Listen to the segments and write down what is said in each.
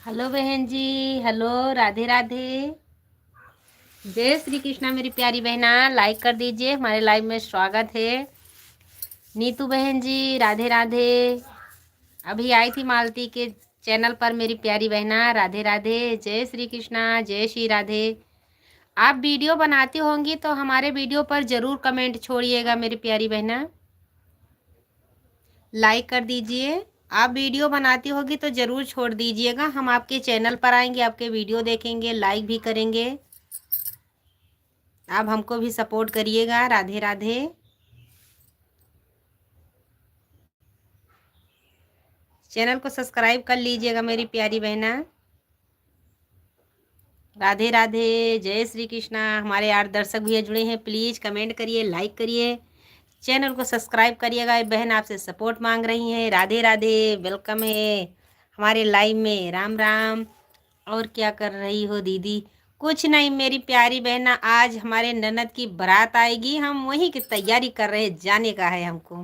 Hello बहन जी। Hello. Radhe Radhe. जय श्री कृष्णा मेरी प्यारी बहना। लाइक कर दीजिए, हमारे लाइव में स्वागत है। नीतू बहन जी राधे राधे। अभी आई थी मालती के चैनल पर मेरी प्यारी बहना। राधे राधे। जय श्री कृष्णा। जय श्री राधे। आप वीडियो बनाती होंगी तो हमारे वीडियो पर ज़रूर कमेंट छोड़िएगा मेरी प्यारी बहना। लाइक कर दीजिए। आप वीडियो बनाती होगी तो ज़रूर छोड़ दीजिएगा, हम आपके चैनल पर आएंगे, आपके वीडियो देखेंगे, लाइक भी करेंगे। आप हमको भी सपोर्ट करिएगा। राधे राधे। चैनल को सब्सक्राइब कर लीजिएगा मेरी प्यारी बहना। राधे राधे। जय श्री कृष्णा। हमारे 8 दर्शक भैया जुड़े हैं, प्लीज़ कमेंट करिए, लाइक करिए, चैनल को सब्सक्राइब करिएगा। ये बहन आपसे सपोर्ट मांग रही हैं। राधे राधे। वेलकम है हमारे लाइव में। राम राम। और क्या कर रही हो दीदी? कुछ नहीं मेरी प्यारी बहना, आज हमारे ननद की बारात आएगी, हम वहीं की तैयारी कर रहे हैं, जाने का है हमको।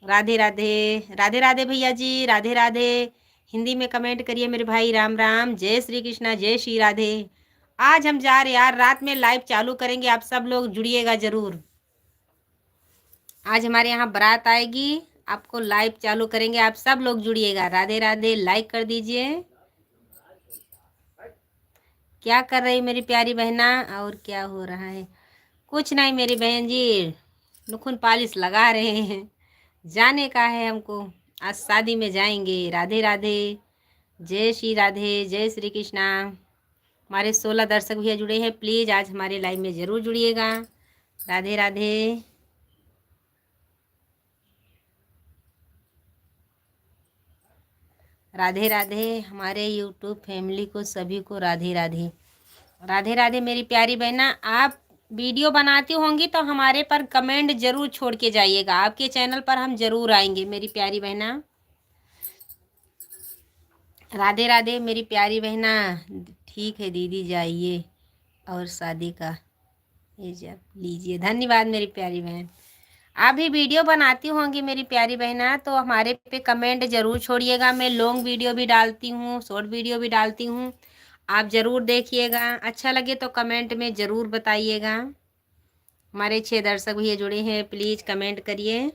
राधे राधे। राधे राधे भैया जी। राधे राधे। हिंदी में कमेंट करिए मेरे भाई। राम राम। जय श्री कृष्णा। जय श्री राधे। आज हम जा रहे यार, रात में लाइव चालू करेंगे, आप सब लोग जुड़िएगा ज़रूर। आज हमारे यहाँ बारात आएगी, आपको लाइव चालू करेंगे, आप सब लोग जुड़िएगा। राधे राधे। लाइक कर दीजिए। क्या कर रही मेरी प्यारी बहना? और क्या हो रहा है? कुछ नहीं मेरी बहन जी, नुखुन पॉलिश लगा रहे हैं, जाने का है हमको, आज शादी में जाएंगे। राधे राधे। जय श्री राधे। जय श्री कृष्णा। हमारे 16 दर्शक भैया जुड़े हैं, प्लीज़ आज हमारे लाइव में ज़रूर जुड़िएगा। राधे राधे। राधे राधे। हमारे यूट्यूब फैमिली को सभी को राधे राधे। राधे राधे मेरी प्यारी बहना। आप वीडियो बनाती होंगी तो हमारे पर कमेंट ज़रूर छोड़ के जाइएगा, आपके चैनल पर हम ज़रूर आएंगे मेरी प्यारी बहना। राधे राधे मेरी प्यारी बहना। ठीक है दीदी, जाइए और शादी का इजाज़त लीजिए। धन्यवाद मेरी प्यारी बहन। आप भी वीडियो बनाती होंगी मेरी प्यारी बहना तो हमारे पे कमेंट ज़रूर छोड़िएगा। मैं लॉन्ग वीडियो भी डालती हूँ, शॉर्ट वीडियो भी डालती हूँ, आप ज़रूर देखिएगा। अच्छा लगे तो कमेंट में ज़रूर बताइएगा। हमारे 6 दर्शक भैया जुड़े हैं, प्लीज़ कमेंट करिए।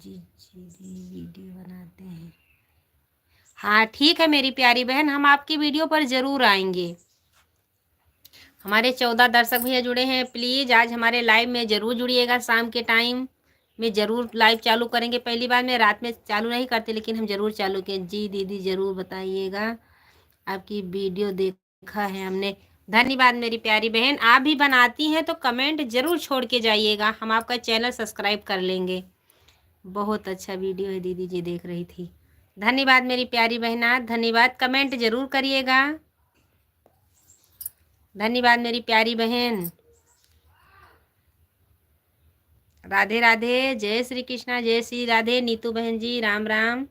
जी जी वीडियो बनाते हैं। हाँ ठीक है मेरी प्यारी बहन, हम आपकी वीडियो पर ज़रूर आएंगे। हमारे 14 दर्शक भैया जुड़े हैं, प्लीज़ आज हमारे लाइव में ज़रूर जुड़िएगा। शाम के टाइम में ज़रूर लाइव चालू करेंगे। पहली बार में रात में चालू नहीं करते, लेकिन हम ज़रूर चालू किए। जी दीदी ज़रूर बताइएगा, आपकी वीडियो देखा है हमने। धन्यवाद मेरी प्यारी बहन। आप भी बनाती हैं तो कमेंट ज़रूर छोड़ के जाइएगा, हम आपका चैनल सब्सक्राइब कर लेंगे। बहुत अच्छा वीडियो है दीदी जी, देख रही थी। धन्यवाद मेरी प्यारी बहना, धन्यवाद। कमेंट ज़रूर करिएगा। धन्यवाद मेरी प्यारी बहन। राधे राधे। जय श्री कृष्णा। जय श्री राधे। नीतू बहन जी राम राम।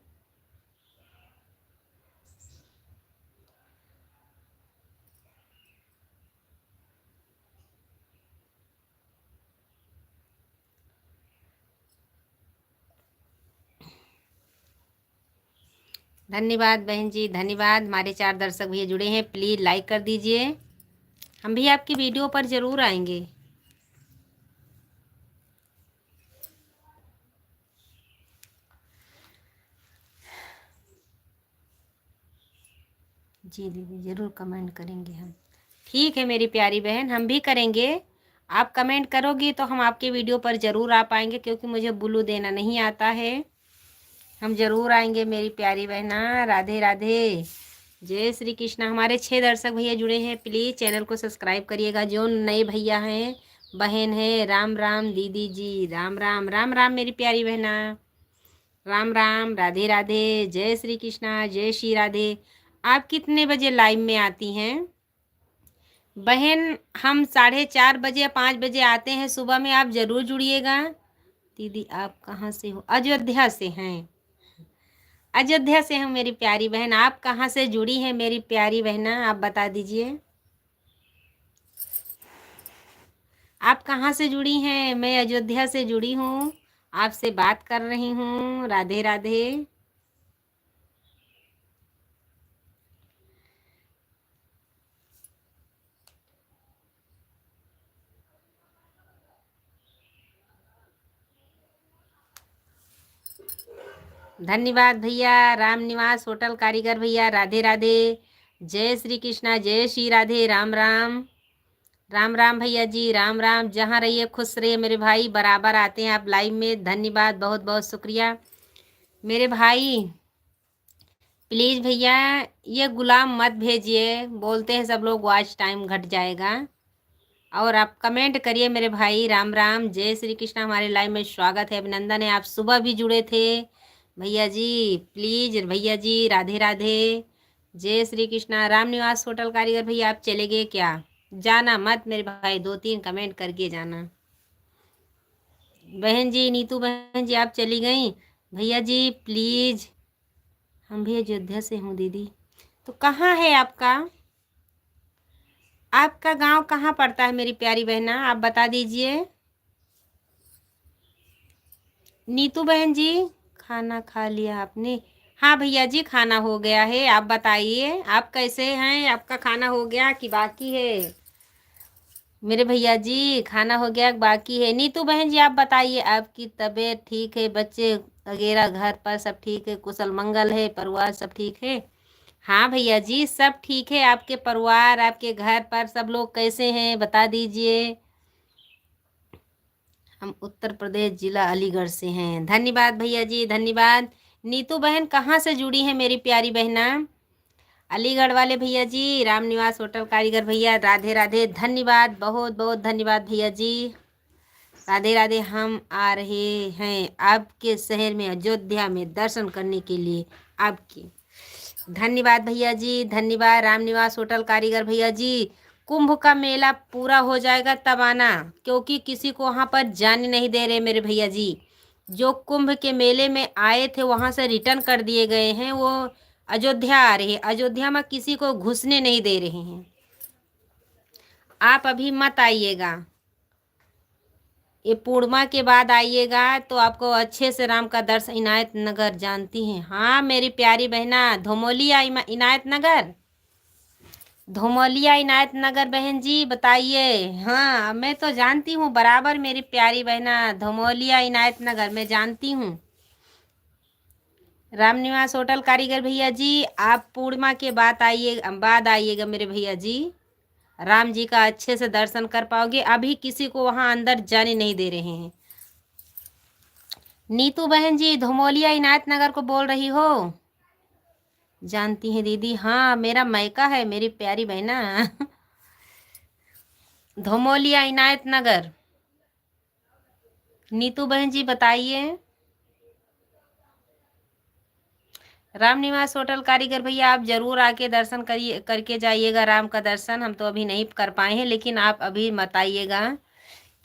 धन्यवाद बहन जी, धन्यवाद। हमारे 4 दर्शक भैया जुड़े हैं, प्लीज़ लाइक कर दीजिए, हम भी आपकी वीडियो पर ज़रूर आएंगे। जी दीदी ज़रूर कमेंट करेंगे हम। ठीक है मेरी प्यारी बहन, हम भी करेंगे। आप कमेंट करोगी तो हम आपके वीडियो पर ज़रूर आ पाएंगे, क्योंकि मुझे ब्लू देना नहीं आता है। हम ज़रूर आएंगे मेरी प्यारी बहना। राधे राधे। जय श्री कृष्णा। हमारे 6 दर्शक भैया जुड़े हैं, प्लीज़ चैनल को सब्सक्राइब करिएगा। जो नए भैया हैं, बहन है, राम राम दीदी जी। राम राम। राम राम मेरी प्यारी बहना। राम राम। राधे राधे। जय श्री कृष्णा। जय श्री राधे। आप कितने बजे लाइव में आती हैं बहन? हम 4:30 बजे या 5 बजे आते हैं सुबह में, आप ज़रूर जुड़िएगा। दीदी आप कहाँ से हो? अयोध्या से हैं। अयोध्या से हूँ मेरी प्यारी बहन। आप कहाँ से जुड़ी हैं मेरी प्यारी बहना, आप बता दीजिए। आप कहाँ से जुड़ी हैं? मैं अयोध्या से जुड़ी हूँ, आपसे बात कर रही हूँ। राधे राधे। धन्यवाद भैया। राम निवास होटल कारीगर भैया, राधे राधे। जय श्री कृष्णा, जय श्री राधे। राम राम। राम राम भैया जी, राम राम। जहाँ रहिए खुश रहिए मेरे भाई। बराबर आते हैं आप लाइव में, धन्यवाद, बहुत बहुत शुक्रिया मेरे भाई। प्लीज़ भैया ये गुलाम मत भेजिए, बोलते हैं सब लोग वॉच टाइम घट जाएगा। और आप कमेंट करिए मेरे भाई। राम राम, जय श्री कृष्ण। हमारे लाइव में स्वागत है, अभिनंदन है। आप सुबह भी जुड़े थे भैया जी। प्लीज़ भैया जी, राधे राधे, जय श्री कृष्णा। राम निवास होटल कारीगर भैया आप चले गए क्या? जाना मत मेरे भाई, 2-3 कमेंट करके जाना। बहन जी, नीतू बहन जी आप चली गई। भैया जी प्लीज़, हम भी अयोध्या से हूँ दीदी। तो कहाँ है आपका? आपका गांव कहाँ पड़ता है मेरी प्यारी बहना, आप बता दीजिए। नीतू बहन जी खाना खा लिया आपने? हाँ भैया जी खाना हो गया है। आप बताइए आप कैसे हैं? आपका खाना हो गया कि बाकी है? मेरे भैया जी खाना हो गया बाकी है। नीतू बहन जी आप बताइए, आपकी तबीयत ठीक है? बच्चे वगैरह घर पर सब ठीक है? कुशल मंगल है? परिवार सब ठीक है? हाँ भैया जी सब ठीक है। आपके परिवार, आपके घर पर सब लोग कैसे हैं बता दीजिए। हम उत्तर प्रदेश जिला अलीगढ़ से हैं। धन्यवाद भैया जी, धन्यवाद। नीतू बहन कहाँ से जुड़ी हैं मेरी प्यारी बहना? अलीगढ़ वाले भैया जी, राम निवास होटल कारीगर भैया, राधे राधे, धन्यवाद, बहुत बहुत धन्यवाद भैया जी। राधे राधे। हम आ रहे हैं आपके शहर में अयोध्या में दर्शन करने के लिए आपके। धन्यवाद भैया जी, धन्यवाद। राम निवास होटल कारीगर भैया जी, कुंभ का मेला पूरा हो जाएगा तब आना, क्योंकि किसी को वहाँ पर जाने नहीं दे रहे मेरे भैया जी। जो कुंभ के मेले में आए थे वहाँ से रिटर्न कर दिए गए हैं, वो अयोध्या आ रहे हैं। अयोध्या में किसी को घुसने नहीं दे रहे हैं। आप अभी मत आइएगा, ये पूर्णिमा के बाद आइएगा तो आपको अच्छे से राम का दर्शन। इनायत नगर जानती हैं? हाँ मेरी प्यारी बहना, धोमोलिया इनायत नगर, धोमोलिया इनायत नगर बहन जी बताइए। हाँ मैं तो जानती हूँ बराबर मेरी प्यारी बहना, धोमोलिया इनायत नगर मैं जानती हूँ। राम निवास होटल कारीगर भैया जी आप पूर्णिमा के बाद आइएगा मेरे भैया जी। राम जी का अच्छे से दर्शन कर पाओगे। अभी किसी को वहाँ अंदर जाने नहीं दे रहे हैं। नीतू बहन जी धोमोलिया इनायत नगर को बोल रही हो? जानती हैं दीदी, हाँ मेरा मायका है मेरी प्यारी बहना। धोमोलिया इनायत नगर। नीतू बहन जी बताइए। राम निवास होटल कारीगर भैया आप जरूर आके दर्शन करिए, करके जाइएगा राम का दर्शन। हम तो अभी नहीं कर पाए हैं, लेकिन आप अभी मत आइएगा,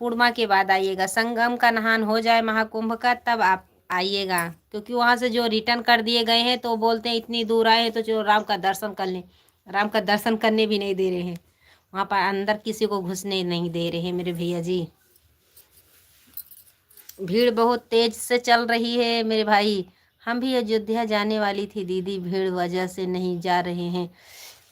पूर्णिमा के बाद आइएगा। संगम का नहान हो जाए महाकुंभ का तब आप आइएगा, क्योंकि वहाँ से जो रिटर्न कर दिए गए हैं तो बोलते हैं इतनी दूर आए हैं तो जो राम का दर्शन कर लें। राम का दर्शन करने भी नहीं दे रहे हैं, वहाँ पर अंदर किसी को घुसने नहीं दे रहे हैं मेरे भैया जी। भीड़ बहुत तेज से चल रही है मेरे भाई। हम भी अयोध्या जाने वाली थी दीदी, भीड़ वजह से नहीं जा रहे हैं।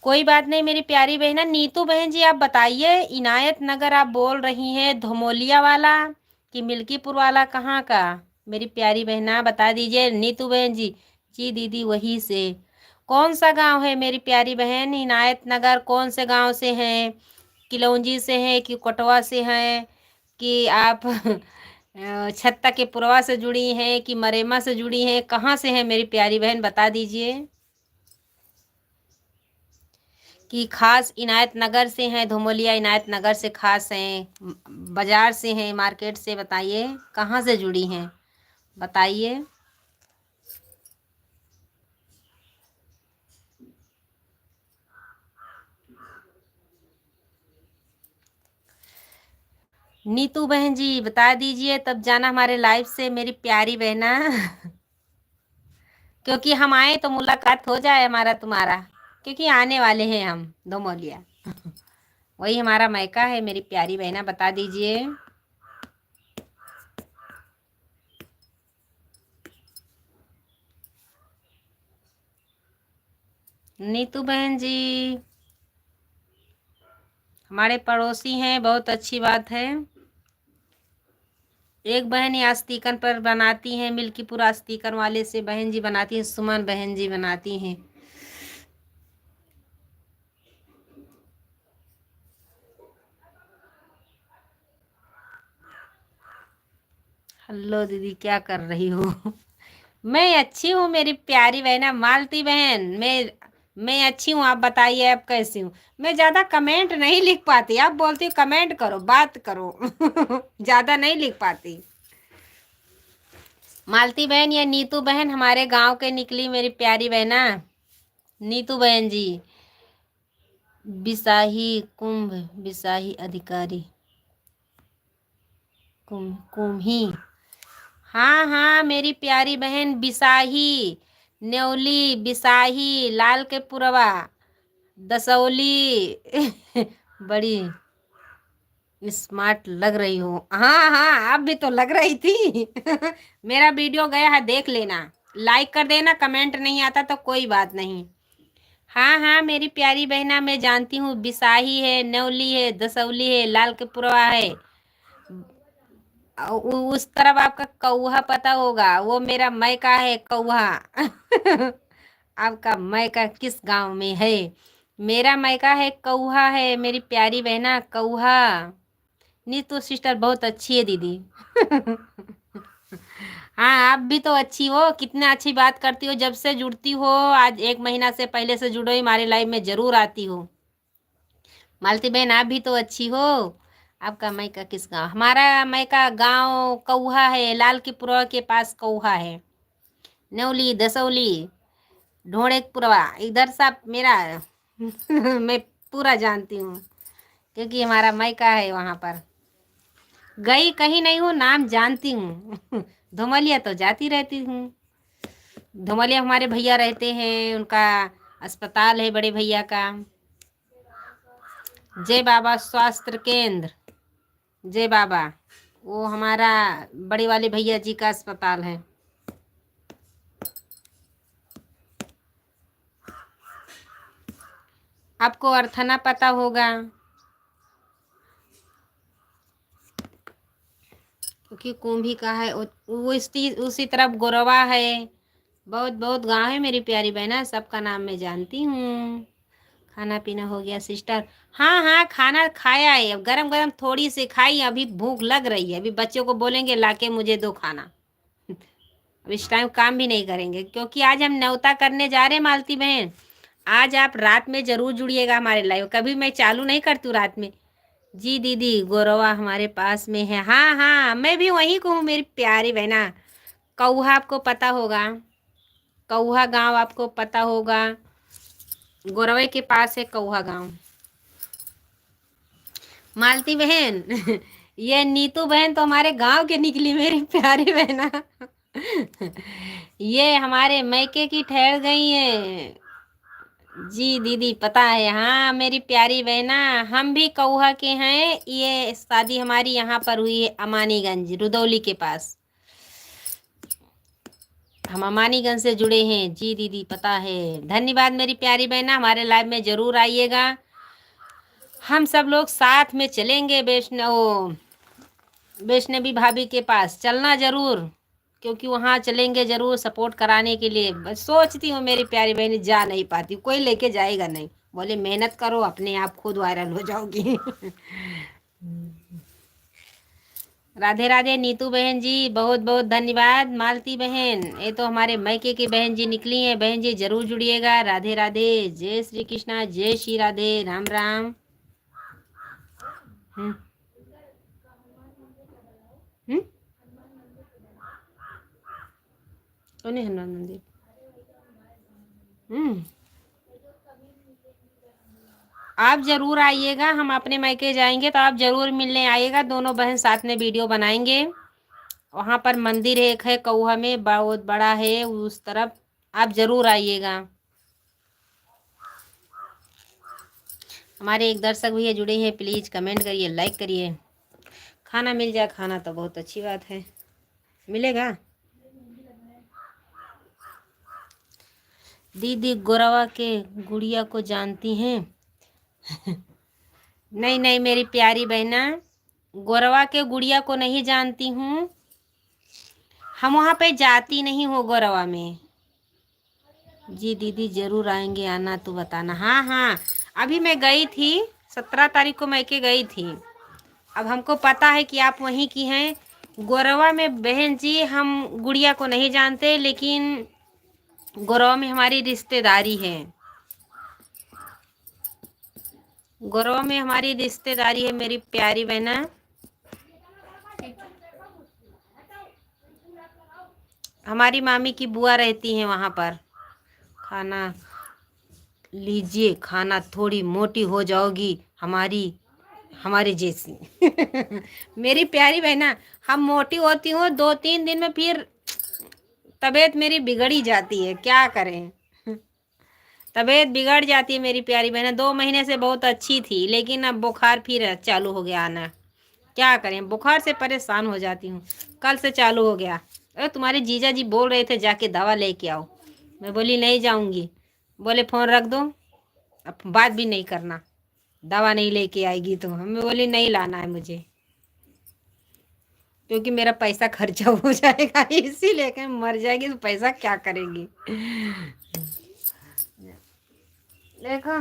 कोई बात नहीं मेरी प्यारी बहना। नीतू बहन जी आप बताइए, इनायत नगर आप बोल रही हैं धोमोलिया वाला कि मिल्कीपुर वाला, कहाँ का? मेरी प्यारी बहना बता दीजिए। नीतू बहन जी, जी दीदी वहीं से। कौन सा गांव है मेरी प्यारी बहन? इनायत नगर कौन से गांव से हैं? किलौंजी से हैं कि कटवा से हैं कि आप छत्ता के पुरवा से जुड़ी हैं कि मरेमा से जुड़ी हैं? कहाँ से हैं मेरी प्यारी बहन बता दीजिए। कि खास इनायत नगर से हैं, धोमोलिया इनायत नगर से खास हैं, बाजार से हैं, मार्केट से? बताइए कहाँ से जुड़ी हैं, बताइए। नीतू बहन जी बता दीजिए तब जाना हमारे लाइव से मेरी प्यारी बहना। क्योंकि हम आए तो मुलाकात हो जाए हमारा तुम्हारा, क्योंकि आने वाले हैं हम धोमोलिया। वही हमारा मायका है मेरी प्यारी बहना, बता दीजिए। नीतू बहन जी हमारे पड़ोसी हैं, बहुत अच्छी बात है। एक बहन ही आस्तीकन पर बनाती हैं, मिल्कीपुर आस्तीकन वाले से बहन जी बनाती हैं, सुमन बहन जी बनाती हैं। हेलो दीदी क्या कर रही हो? मैं अच्छी हूँ मेरी प्यारी बहना मालती बहन, मैं अच्छी हूँ। आप बताइए आप कैसी हूँ? मैं ज्यादा कमेंट नहीं लिख पाती, आप बोलती हो कमेंट करो बात करो। ज्यादा नहीं लिख पाती। मालती बहन या नीतू बहन हमारे गांव के निकली मेरी प्यारी बहना। नीतू बहन जी बिसाही कुंभ, बिसाही अधिकारी कुम्ही। हाँ हाँ मेरी प्यारी बहन बिसाही, न्योली बिसाही लाल के पुरवा दसौली। बड़ी स्मार्ट लग रही हो। हाँ हाँ आप भी तो लग रही थी। मेरा वीडियो गया है देख लेना, लाइक कर देना, कमेंट नहीं आता तो कोई बात नहीं। हाँ हाँ मेरी प्यारी बहना मैं जानती हूँ, बिसाही है, न्योली है, दसौली है, लाल के पुरवा है। उस तरफ आपका कौहा पता होगा, वो मेरा मायका है कौहा। आपका मायका किस गांव में है? मेरा मायका है कौहा है मेरी प्यारी बहना, कौहा। नीतू सिस्टर बहुत अच्छी है दीदी। हाँ आप भी तो अच्छी हो, कितना अच्छी बात करती हो, जब से जुड़ती हो, आज 1 महीना से पहले से जुड़ो ही, हमारे लाइव में जरूर आती हो। मालती बहन आप भी तो अच्छी हो। आपका मायका किस गांव? हमारा मायका गांव कौहा है, लाल की पुरवा के पास कौहा है। न्योली दसौली ढोड़ेपुरवा इधर सब मेरा। मैं पूरा जानती हूँ, क्योंकि हमारा मायका है वहां पर। गई कहीं नहीं हूँ, नाम जानती हूँ। धुमलिया तो जाती रहती हूँ। धुमलिया हमारे भैया रहते हैं, उनका अस्पताल है बड़े भैया का, जय बाबा स्वास्थ्य केंद्र, जय बाबा। वो हमारा बड़े वाले भैया जी का अस्पताल है। आपको अर्थना पता होगा, क्योंकि कुंभी का है वो उसी तरफ गोरवा है। बहुत बहुत गांव है मेरी प्यारी बहना, सबका नाम मैं जानती हूँ। खाना पीना हो गया सिस्टर? हाँ हाँ खाना खाया है, अब गरम गरम थोड़ी सी खाई, अभी भूख लग रही है, अभी बच्चों को बोलेंगे लाके मुझे दो खाना। अब इस टाइम काम भी नहीं करेंगे, क्योंकि आज हम न्योता करने जा रहे हैं मालती बहन। आज आप रात में जरूर जुड़िएगा हमारे लाइव, कभी मैं चालू नहीं करती हूँ रात में। जी दीदी गोरवा हमारे पास में है, हाँ हाँ मैं भी वहीं को हूँ मेरी प्यारी बहना। कौहा आपको पता होगा, कौहा गांव आपको पता होगा, गोरवे के पास है कौहा गांव। मालती बहन ये नीतू बहन तो हमारे गांव के निकली मेरी प्यारी बहना। ये हमारे मैके की ठहर गई है। जी दीदी पता है, हाँ मेरी प्यारी बहना, हम भी कौहा के हैं, ये शादी हमारी यहाँ पर हुई है अमानीगंज रुदौली के पास। हम अमानीगंज से जुड़े हैं। जी दीदी पता है, धन्यवाद मेरी प्यारी बहना, हमारे लाइव में जरूर आइएगा। हम सब लोग साथ में चलेंगे वैष्णवी भाभी के पास, चलना जरूर, क्योंकि वहाँ चलेंगे जरूर सपोर्ट कराने के लिए। बस सोचती हूँ मेरी प्यारी बहनी, जा नहीं पाती, कोई लेके जाएगा नहीं, बोले मेहनत करो अपने आप खुद वायरल हो जाओगी। राधे राधे नीतू बहन जी, बहुत बहुत धन्यवाद। मालती बहन ये तो हमारे मैके की बहन जी निकली हैं, बहन जी जरूर जुड़िएगा। राधे राधे, जय श्री कृष्णा, जय श्री राधे, राम राम। हम्म हम्म कौन है हनुमान मंदिर? हम्म आप ज़रूर आइएगा, हम अपने मायके जाएंगे तो आप ज़रूर मिलने आइएगा, दोनों बहन साथ में वीडियो बनाएंगे। वहाँ पर मंदिर एक है कौहा में, बहुत बड़ा है उस तरफ, आप ज़रूर आइएगा। हमारे एक दर्शक भैया जुड़े हैं, प्लीज़ कमेंट करिए, लाइक करिए। खाना मिल जाए, खाना तो बहुत अच्छी बात है, मिलेगा। दीदी गोरवा के गुड़िया को जानती हैं? नहीं नहीं मेरी प्यारी बहना, गोरवा के गुड़िया को नहीं जानती हूँ। हम वहाँ पे जाती नहीं हो गोरवा में। जी दीदी ज़रूर आएंगे, आना तो बताना। हाँ हाँ, अभी मैं गई थी, 17 तारीख को मैके गई थी। अब हमको पता है कि आप वहीं की हैं। गोरवा में बहन जी हम गुड़िया को नहीं जानते, लेकिन गोरवा में हमारी रिश्तेदारी है। गोरवा में हमारी रिश्तेदारी है मेरी प्यारी बहना। हमारी मामी की बुआ रहती हैं वहाँ पर। खाना लीजिए, खाना, थोड़ी मोटी हो जाओगी हमारे जैसी। मेरी प्यारी बहना, हम मोटी होती हूँ 2-3 दिन में, फिर तबीयत मेरी बिगड़ ही जाती है, क्या करें। तबीयत बिगड़ जाती है मेरी प्यारी बहना। 2 महीने से बहुत अच्छी थी, लेकिन अब बुखार फिर चालू हो गया आना। क्या करें, बुखार से परेशान हो जाती हूँ। कल से चालू हो गया। अरे तुम्हारे जीजा जी बोल रहे थे जाके दवा लेके आओ। मैं बोली नहीं जाऊँगी। बोले फ़ोन रख दो, अब बात भी नहीं करना, दवा नहीं लेके आएगी तो। मैं बोली नहीं लाना है मुझे, क्योंकि मेरा पैसा खर्चा हो जाएगा, इसी लेके मर जाएगी तो पैसा क्या करेंगी। देखो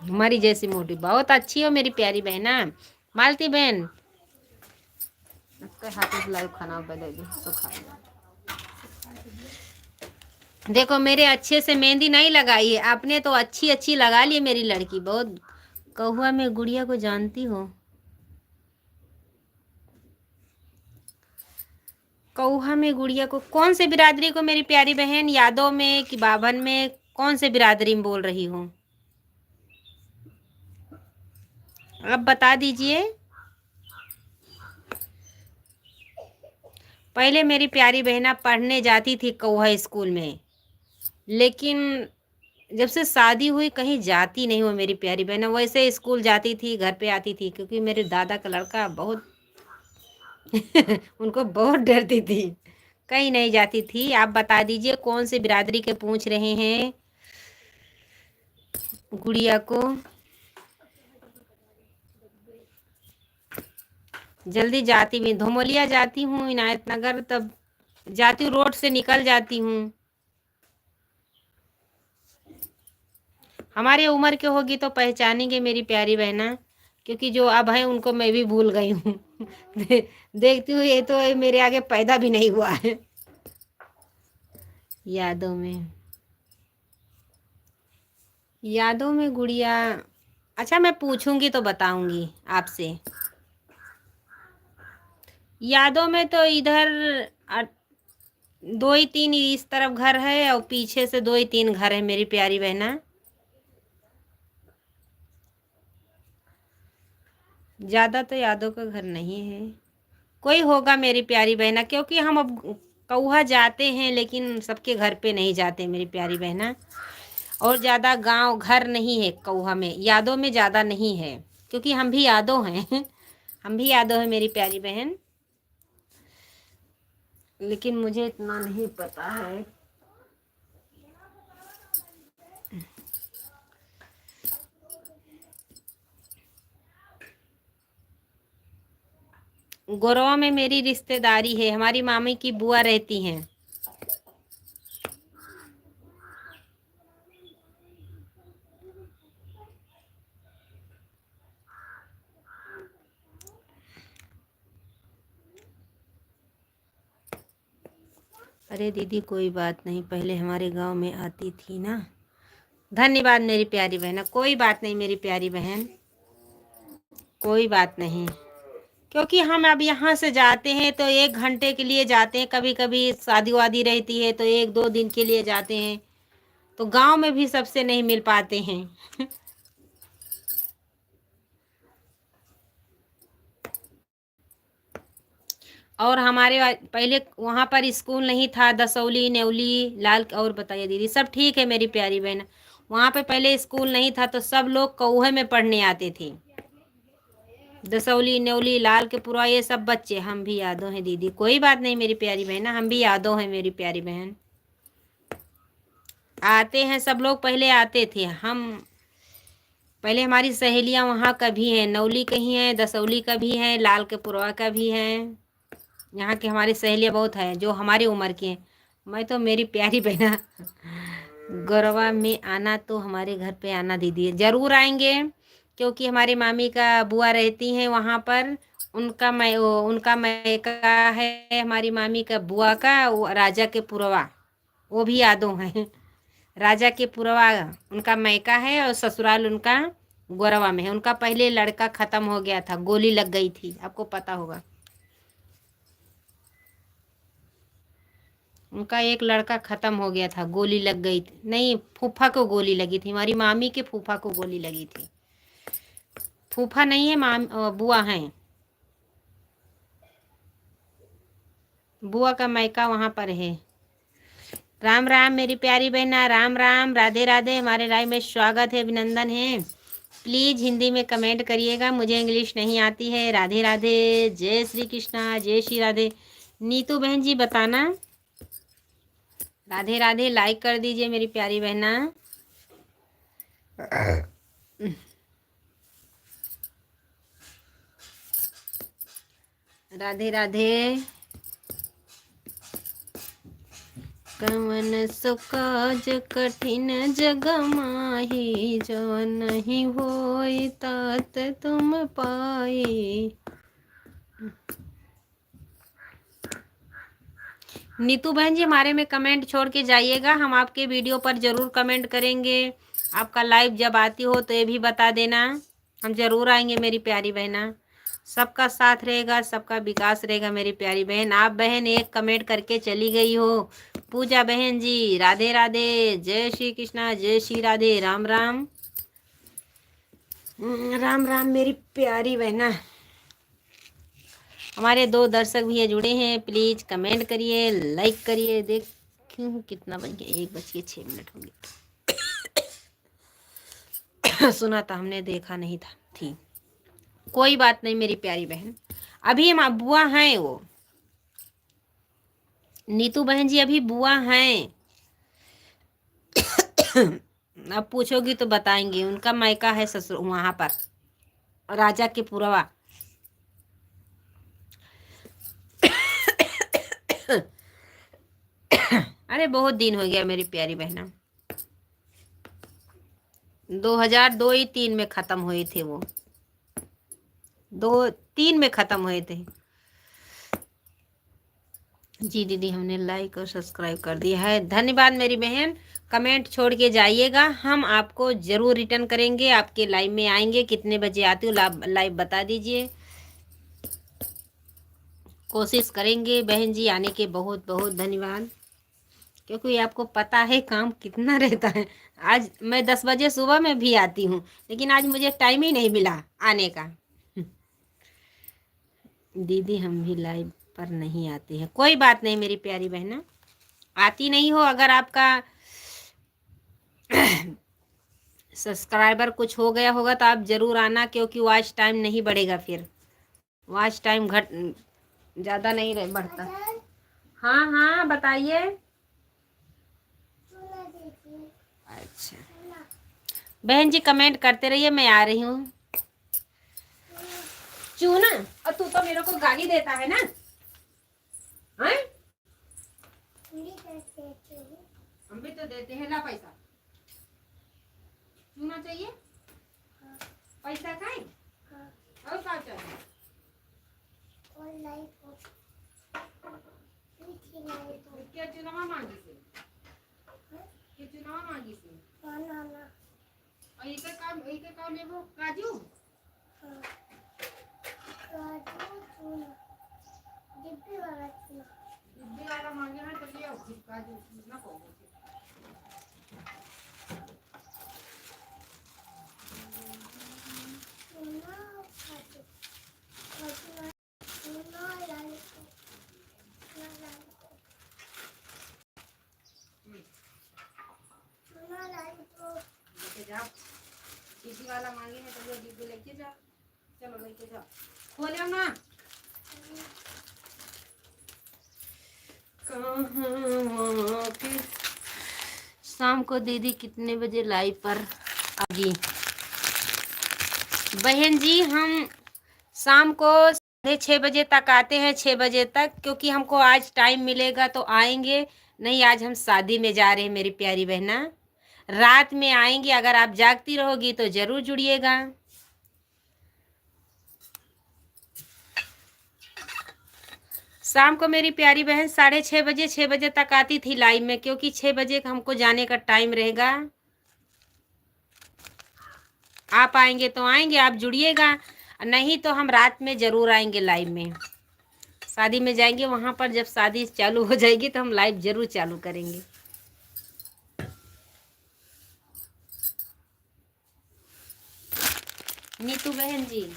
हमारी जैसी मोटी, बहुत अच्छी हो मेरी प्यारी बहना। मालती बहन हाथ से लाइव खाना दे तो खा। देखो मेरे अच्छे से मेहंदी नहीं लगाई है, आपने तो अच्छी अच्छी लगा ली मेरी लड़की। बहुत कौआ में गुड़िया को जानती हो? कौहा में गुड़िया को कौन से बिरादरी को मेरी प्यारी बहन? यादव में कि बाभन में? कौन से बिरादरी में बोल रही हो? अब बता दीजिए। पहले मेरी प्यारी बहना पढ़ने जाती थी कौहा स्कूल में, लेकिन जब से शादी हुई कहीं जाती नहीं हो मेरी प्यारी बहना। वैसे स्कूल जाती थी, घर पे आती थी, क्योंकि मेरे दादा का लड़का बहुत उनको बहुत डरती थी, कहीं नहीं जाती थी। आप बता दीजिए कौन से बिरादरी के पूछ रहे हैं गुड़िया को। जल्दी जाती भी, धोमोलिया जाती हूँ, इनायत नगर, तब जाती हूँ, रोड से निकल जाती हूँ। हमारी उम्र के होगी तो पहचानेंगे मेरी प्यारी बहना, क्योंकि जो अब है उनको मैं भी भूल गई हूँ। देखती हूँ ये तो मेरे आगे पैदा भी नहीं हुआ है। यादों में, यादों में गुड़िया, अच्छा मैं पूछूंगी तो बताऊंगी आपसे। यादों में तो इधर 2 ही 3 इस तरफ घर है, और पीछे से 2 ही 3 घर है मेरी प्यारी बहना। ज़्यादा तो यादों का घर नहीं है, कोई होगा मेरी प्यारी बहना, क्योंकि हम अब कौहा जाते हैं लेकिन सबके घर पे नहीं जाते मेरी प्यारी बहना। और ज़्यादा गांव घर नहीं है कौहा में, यादों में ज़्यादा नहीं है, क्योंकि हम भी यादों हैं। हम भी यादों हैं मेरी प्यारी बहन, लेकिन मुझे इतना नहीं पता है। गोरवा में मेरी रिश्तेदारी है, हमारी मामी की बुआ रहती हैं। अरे दीदी कोई बात नहीं, पहले हमारे गांव में आती थी ना। धन्यवाद मेरी प्यारी बहन, कोई बात नहीं मेरी प्यारी बहन, कोई बात नहीं। क्योंकि हम अब यहाँ से जाते हैं तो 1 घंटे के लिए जाते हैं, कभी कभी शादी वादी रहती है तो 1-2 दिन के लिए जाते हैं, तो गांव में भी सबसे नहीं मिल पाते हैं। और हमारे पहले वहाँ पर स्कूल नहीं था, दसौली नेवली लाल। और बताइए दीदी, सब ठीक है मेरी प्यारी बहन। वहाँ पे पहले स्कूल नहीं था तो सब लोग कौहे में पढ़ने आते थे। दसौली नेवली लाल के पुरवा ये सब बच्चे, हम भी यादों हैं दीदी। कोई बात नहीं मेरी प्यारी बहन, हम भी यादों हैं मेरी प्यारी बहन। आते हैं सब लोग, पहले आते थे हम। पहले हमारी सहेलियां वहाँ का भी हैं, नवली का ही हैं, दसौली का भी हैं, लाल के पुरवा का भी हैं। यहाँ की हमारी सहेलियाँ बहुत हैं जो हमारी उम्र की हैं। मैं तो मेरी प्यारी बहना गौरवा में आना तो हमारे घर पे आना दीदी, ज़रूर आएंगे। क्योंकि हमारी मामी का बुआ रहती हैं वहाँ पर। उनका मैका है हमारी मामी का बुआ का, वो राजा के पुरवा, वो भी यादों हैं। राजा के पुरवा उनका मैका है और ससुराल उनका गौरवा में है। उनका पहले लड़का ख़त्म हो गया था, गोली लग गई थी, आपको पता होगा। उनका एक लड़का ख़त्म हो गया था, गोली लग गई थी। नहीं, फूफा को गोली लगी थी, हमारी मामी के फूफा को गोली लगी थी। फूफा नहीं है, बुआ हैं। बुआ का मायका वहाँ पर है। राम राम मेरी प्यारी बहना, राम राम, राधे राधे। हमारे लाइव में स्वागत है, अभिनंदन है। प्लीज़ हिंदी में कमेंट करिएगा, मुझे इंग्लिश नहीं आती है। राधे राधे, जय श्री कृष्णा, जय श्री राधे। नीतू बहन जी बताना, राधे राधे। लाइक कर दीजिए मेरी प्यारी बहना। राधे राधे। कवन सो काज कठिन जग माही, जो नहीं होई तात तुम पाई। नीतू बहन जी हमारे में कमेंट छोड़ के जाइएगा, हम आपके वीडियो पर ज़रूर कमेंट करेंगे। आपका लाइव जब आती हो तो ये भी बता देना, हम ज़रूर आएंगे मेरी प्यारी बहना। सबका साथ रहेगा, सबका विकास रहेगा मेरी प्यारी बहन। आप बहन एक कमेंट करके चली गई हो। पूजा बहन जी राधे राधे, जय श्री कृष्णा, जय श्री राधे, राम राम। राम राम मेरी प्यारी बहना। हमारे 2 दर्शक भैया जुड़े हैं, प्लीज़ कमेंट करिए, लाइक करिए। देखूँ कितना बन गया, 1:06 हो गया। सुना था हमने, देखा नहीं था। ठीक, कोई बात नहीं मेरी प्यारी बहन। अभी हम बुआ हैं, वो नीतू बहन जी अभी बुआ हैं। अब पूछोगी तो बताएंगे, उनका मायका है ससुर वहाँ पर, राजा के पुरवा। अरे बहुत दिन हो गया मेरी प्यारी बहना, 2002 ही 3 में ख़त्म हुए थे वो, 2-3 में ख़त्म हुए थे। जी दीदी हमने लाइक और सब्सक्राइब कर दिया है, धन्यवाद मेरी बहन। कमेंट छोड़ के जाइएगा, हम आपको ज़रूर रिटर्न करेंगे। आपके लाइव में आएंगे, कितने बजे आती हो लाइव बता दीजिए, कोशिश करेंगे बहन जी आने के। बहुत बहुत धन्यवाद, क्योंकि आपको पता है काम कितना रहता है। आज मैं 10 बजे सुबह में भी आती हूँ, लेकिन आज मुझे टाइम ही नहीं मिला आने का। दीदी हम भी लाइव पर नहीं आते हैं, कोई बात नहीं मेरी प्यारी बहना। आती नहीं हो, अगर आपका सब्सक्राइबर कुछ हो गया होगा तो आप ज़रूर आना, क्योंकि वॉच टाइम नहीं बढ़ेगा, फिर वॉच टाइम ज़्यादा नहीं बढ़ता। हाँ हाँ बताइए। अच्छा बहन जी कमेंट करते रहिए, मैं आ रही हूँ। चूना, और तू तो मेरे को गाली देता है ना, हैं? हम भी तो देते हैं ना पैसा। चूना चाहिए? पैसा खाए? और क्या चाहिए? क्या चुनावा मांगी से? क्या चुनावा मांगी से? और एक काम लेबो काजू? डिब्बी वाला मांगे ना, तो ले आओ काजू ना को। लेके जाओ, किसी वाला मांगे है तो वो डिब्बे लेके जाओ, चलो लेके जाओ, खोलो ना। कहाँ के शाम को दीदी कितने बजे लाइव पर आगी? बहन जी हम शाम को 6:30 तक आते हैं, 6 बजे तक, क्योंकि हमको आज टाइम मिलेगा तो आएंगे, नहीं आज हम शादी में जा रहे हैं मेरी प्यारी बहना, रात में आएंगे। अगर आप जागती रहोगी तो जरूर जुड़िएगा। शाम को मेरी प्यारी बहन 6:30 बजे 6 बजे तक आती थी लाइव में, क्योंकि 6 बजे हमको जाने का टाइम रहेगा। आप आएंगे तो आएंगे, आप जुड़िएगा, नहीं तो हम रात में ज़रूर आएंगे लाइव में। शादी में जाएंगे, वहाँ पर जब शादी चालू हो जाएगी तो हम लाइव ज़रूर चालू करेंगे। नीतू बहन जी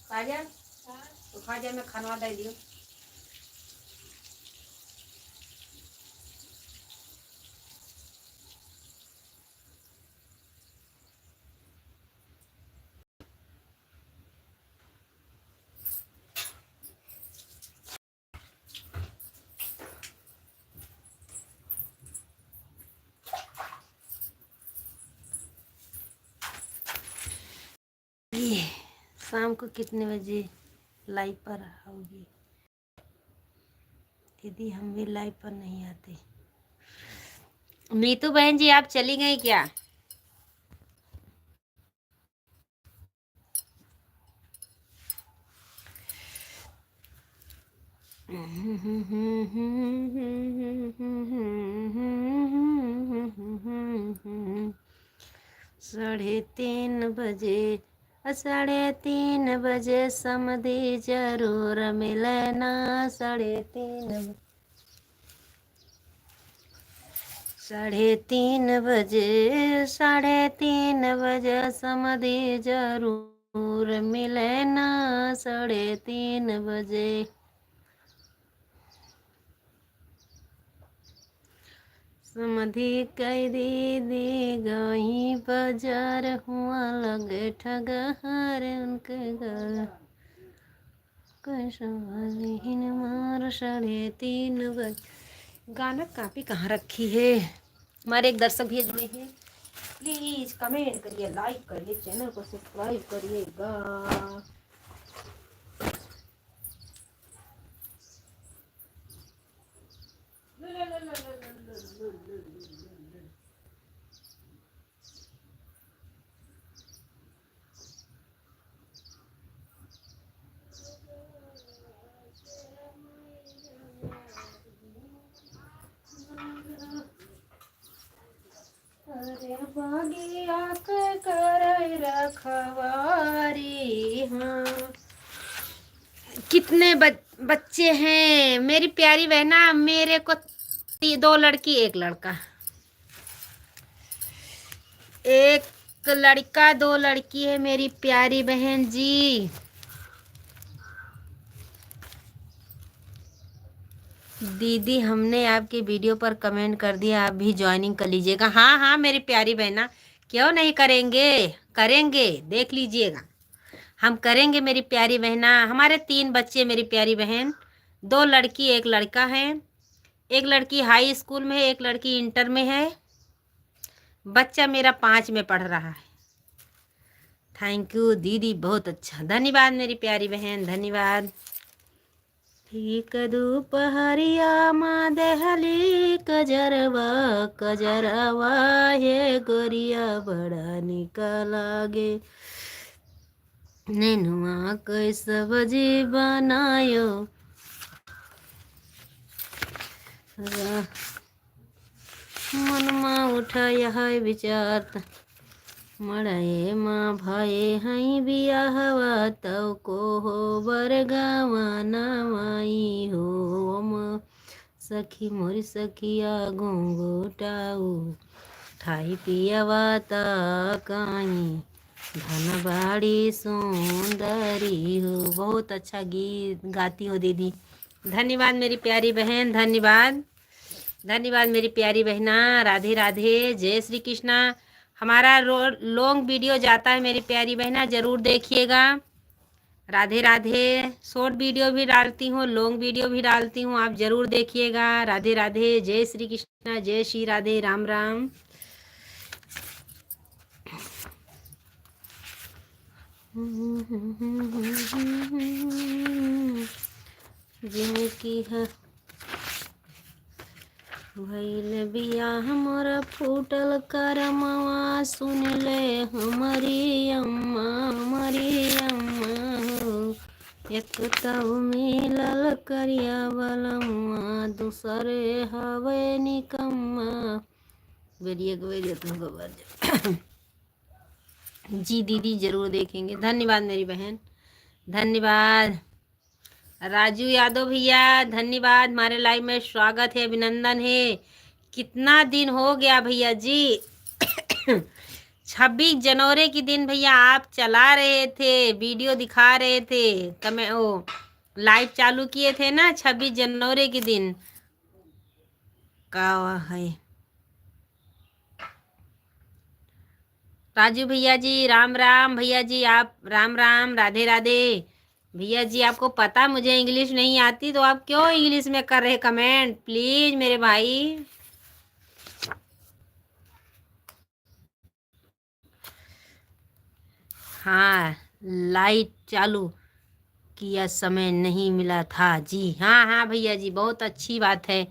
खाजा तो खाजा में खाना दे दियो। ये शाम को कितने बजे लाइव पर आओगी दीदी? हम भी लाइव पर नहीं आते। नीतू बहन जी आप चली गई क्या? साढ़े तीन बजे 3:30 समधी जरूर मिलना। 3:30 3:30 समधी जरूर मिलना। 3:30 समधी कई दीदी गई बाजार हुआ लगे ठगहर उनके घर कैसा मार। 3:30 गाना कापी कहाँ रखी है? हमारे एक दर्शक भी जुड़े हैं, प्लीज कमेंट करिए, लाइक करिए, चैनल को सब्सक्राइब करिएगा। अरे बागिया के करे रखवारी। हाँ कितने बच्चे हैं मेरी प्यारी बहना? मेरे को 2 लड़की 1 लड़का, 1 लड़का 2 लड़की है मेरी प्यारी बहन जी। दीदी हमने आपके वीडियो पर कमेंट कर दिया, आप भी ज्वाइनिंग कर लीजिएगा। हाँ हाँ मेरी प्यारी बहना, क्यों नहीं करेंगे, करेंगे, देख लीजिएगा, हम करेंगे मेरी प्यारी बहना। हमारे 3 बच्चे मेरी प्यारी बहन, 2 लड़की 1 लड़का है। 1 लड़की हाई स्कूल में है, 1 लड़की इंटर में है। बच्चा मेरा 5 में पढ़ रहा है। थैंक यू दीदी, बहुत अच्छा, धन्यवाद मेरी प्यारी बहन, धन्यवाद। ठीक दोपहरिया माँ देहली कजरवा कजरवा ये गोरिया बड़ा निकलागे। नेनुआ कोई सब्जी बनायो मनमा उठाया है विचार मड़े माँ भाई हई बियाहवा तव को हो बरगावा नवाई हो। सखी मोरी सखिया घूंघटाऊ ठाई पियवा काई धनबाड़ी सुंदरी हो। बहुत अच्छा गीत गाती हो दीदी। धन्यवाद मेरी प्यारी बहन, धन्यवाद धन्यवाद मेरी प्यारी बहना। राधे राधे, जय श्री कृष्णा। हमारा लॉन्ग वीडियो जाता है मेरी प्यारी बहना, ज़रूर देखिएगा। राधे राधे। शॉर्ट वीडियो भी डालती हूँ, लॉन्ग वीडियो भी डालती हूँ, आप ज़रूर देखिएगा। राधे राधे, जय श्री कृष्णा, जय श्री राधे, राम राम। जिनकी है भइल बियाह मोरा फूटल करमवा, सुन ले हमारी अम्मा हो। एक तब मिलल करिया बलम्मा, दूसरे हवे निकम्मा। बेरिए तुम खबर जी दीदी ज़रूर देखेंगे। धन्यवाद मेरी बहन, धन्यवाद। राजू यादव भैया धन्यवाद, हमारे लाइव में स्वागत है, अभिनंदन है। कितना दिन हो गया भैया जी। 26 जनवरी के दिन भैया आप चला रहे थे, वीडियो दिखा रहे थे, लाइव चालू किए थे ना 26 जनवरी के दिन का है। राजू भैया जी राम राम, भैया जी आप राम राम, राधे राधे। भैया जी आपको पता मुझे इंग्लिश नहीं आती, तो आप क्यों इंग्लिश में कर रहे कमेंट, प्लीज मेरे भाई। हाँ, लाइट चालू किया, समय नहीं मिला था जी। हाँ भैया जी, बहुत अच्छी बात है,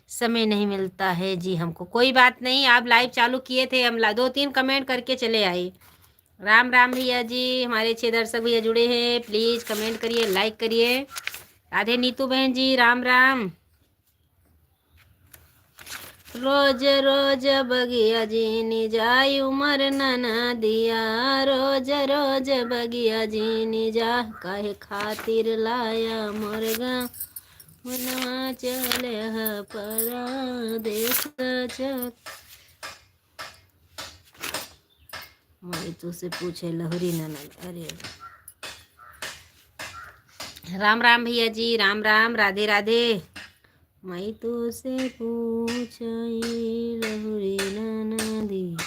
समय नहीं मिलता है जी हमको। कोई बात नहीं, आप लाइव चालू किए थे, हम 2-3 कमेंट करके चले आए। राम राम भैया जी। हमारे 6 दर्शक भैया जुड़े हैं, प्लीज़ कमेंट करिए, लाइक करिए। राधे नीतू बहन जी राम राम। रोज रोज बगिया जीनी जाय उमर नना दिया, रोज रोज बगिया जीनी जा, काहे खातिर लाया मुर्गा मनवा चले परदेश चल। मैं तुझसे पूछे लहरी ननद। अरे राम राम भैया जी राम राम, राधे राधे। मैं तुझसे पूछे लहरी ननदी।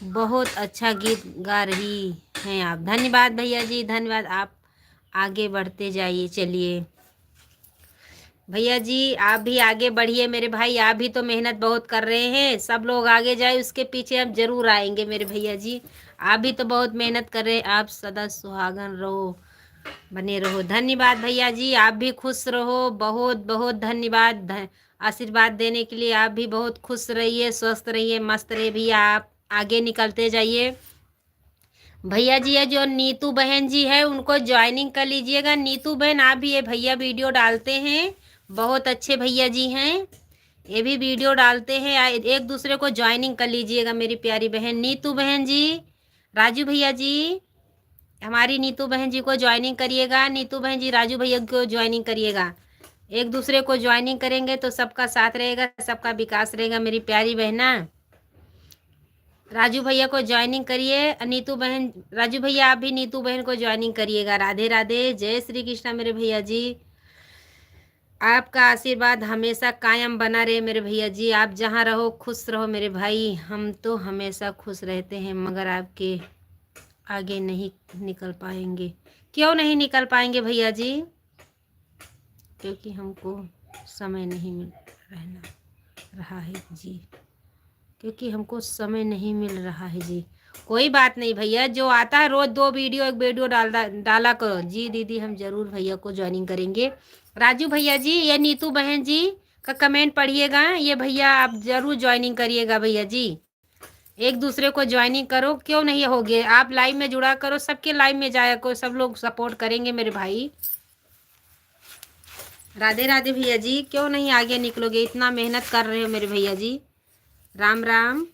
बहुत अच्छा गीत गा रही हैं आप, धन्यवाद भैया जी, धन्यवाद। आप आगे बढ़ते जाइए, चलिए भैया जी आप भी आगे बढ़िए मेरे भाई, आप भी तो मेहनत बहुत कर रहे हैं। सब लोग आगे जाए उसके पीछे हम जरूर आएंगे मेरे भैया जी, आप भी तो बहुत मेहनत कर रहे हैं। आप सदा सुहागन रहो, बने रहो। धन्यवाद भैया जी, आप भी खुश रहो, बहुत बहुत धन्यवाद आशीर्वाद देने के लिए। आप भी बहुत खुश रहिए, स्वस्थ रहिए, मस्त रहिए भैया, आप आगे निकलते जाइए। भैया जी ये जो नीतू बहन जी है उनको ज्वाइनिंग कर लीजिएगा। नीतू बहन आप भी ये भैया वीडियो डालते हैं, बहुत अच्छे भैया जी हैं, ये भी वीडियो डालते हैं, एक दूसरे को ज्वाइनिंग कर लीजिएगा मेरी प्यारी बहन नीतू बहन जी। राजू भैया जी हमारी नीतू बहन जी को ज्वाइनिंग करिएगा, नीतू बहन जी राजू भैया को ज्वाइनिंग करिएगा। एक दूसरे को ज्वाइनिंग करेंगे तो सबका साथ रहेगा, सबका विकास रहेगा मेरी प्यारी बहना। राजू भैया को ज्वाइनिंग करिए, नीतू बहन, राजू भैया आप भी नीतू बहन को ज्वाइनिंग करिएगा। राधे राधे, जय श्री कृष्णा मेरे भैया जी। आपका आशीर्वाद हमेशा कायम बना रहे मेरे भैया जी, आप जहाँ रहो खुश रहो मेरे भाई। हम तो हमेशा खुश रहते हैं, मगर आपके आगे नहीं निकल पाएंगे। क्यों नहीं निकल पाएंगे भैया जी? क्योंकि हमको समय नहीं मिल रहा है जी, क्योंकि हमको समय नहीं मिल रहा है जी। कोई बात नहीं भैया, जो आता है रोज 2 वीडियो 1 वीडियो डाला करो जी। दीदी हम जरूर भैया को ज्वाइनिंग करेंगे। राजू भैया जी ये नीतू बहन जी का कमेंट पढ़िएगा, ये भैया आप जरूर ज्वाइनिंग करिएगा भैया जी। एक दूसरे को ज्वाइनिंग करो, क्यों नहीं होगे, आप लाइव में जुड़ा करो, सबके लाइव में जाया करो, सब लोग सपोर्ट करेंगे मेरे भाई। राधे राधे भैया जी, क्यों नहीं आगे निकलोगे, इतना मेहनत कर रहे हो मेरे भैया जी। राम राम।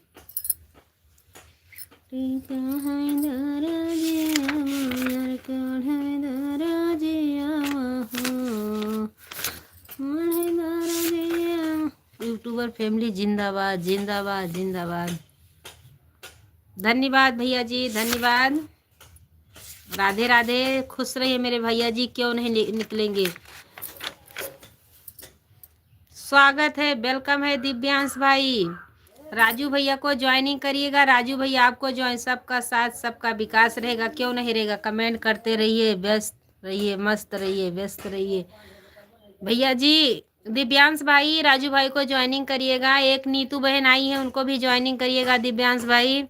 यूट्यूबर फैमिली जिंदाबाद जिंदाबाद जिंदाबाद। धन्यवाद भैया जी, धन्यवाद। राधे राधे, खुश रहिए मेरे भैया जी, क्यों नहीं निकलेंगे। स्वागत है, वेलकम है दिव्यांश भाई। राजू भैया को ज्वाइनिंग करिएगा। राजू भैया आपको ज्वाइन, सबका साथ सबका विकास रहेगा, क्यों नहीं रहेगा। कमेंट करते रहिए, व्यस्त रहिए, मस्त रहिए, व्यस्त रहिए भैया जी। दिव्यांश भाई, राजू भाई को ज्वाइनिंग करिएगा। एक नीतू बहन आई है, उनको भी ज्वाइनिंग करिएगा। दिव्यांश भाई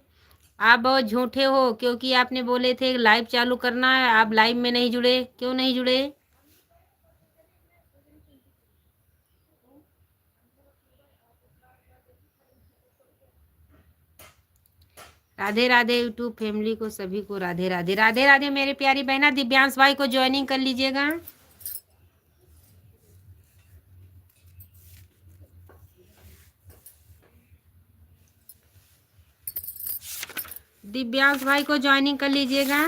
आप बहुत झूठे हो, क्योंकि आपने बोले थे लाइव चालू करना है, आप लाइव में नहीं जुड़े, क्यों नहीं जुड़े। राधे राधे यूट्यूब फैमिली को, सभी को राधे राधे। राधे राधे मेरे प्यारी बहना। दिव्यांश भाई को ज्वाइनिंग कर लीजिएगा। दिव्यांश भाई को ज्वाइनिंग कर लीजिएगा।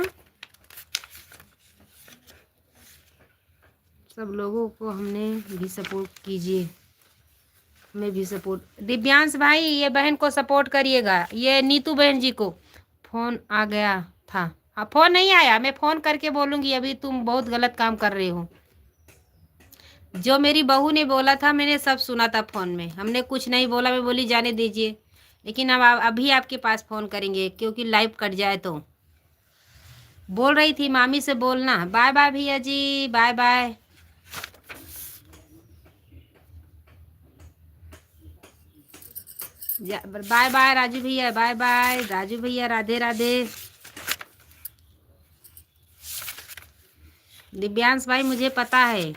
सब लोगों को हमने भी सपोर्ट कीजिए, हमें भी सपोर्ट। दिव्यांश भाई ये बहन को सपोर्ट करिएगा। ये नीतू बहन जी को फोन आ गया था। हाँ, फोन नहीं आया, मैं फोन करके बोलूंगी। अभी तुम बहुत गलत काम कर रहे हो। जो मेरी बहू ने बोला था मैंने सब सुना था फोन में। हमने कुछ नहीं बोला, मैं बोली जाने दीजिए, लेकिन अब अभी आपके पास फोन करेंगे, क्योंकि लाइव कट जाए तो। बोल रही थी मामी से बोलना। बाय बाय भैया ji, bye bye. Bye bye Raju भैया, बाय बाय राजू भैया, राधे राधे। दिव्यांश भाई मुझे पता है।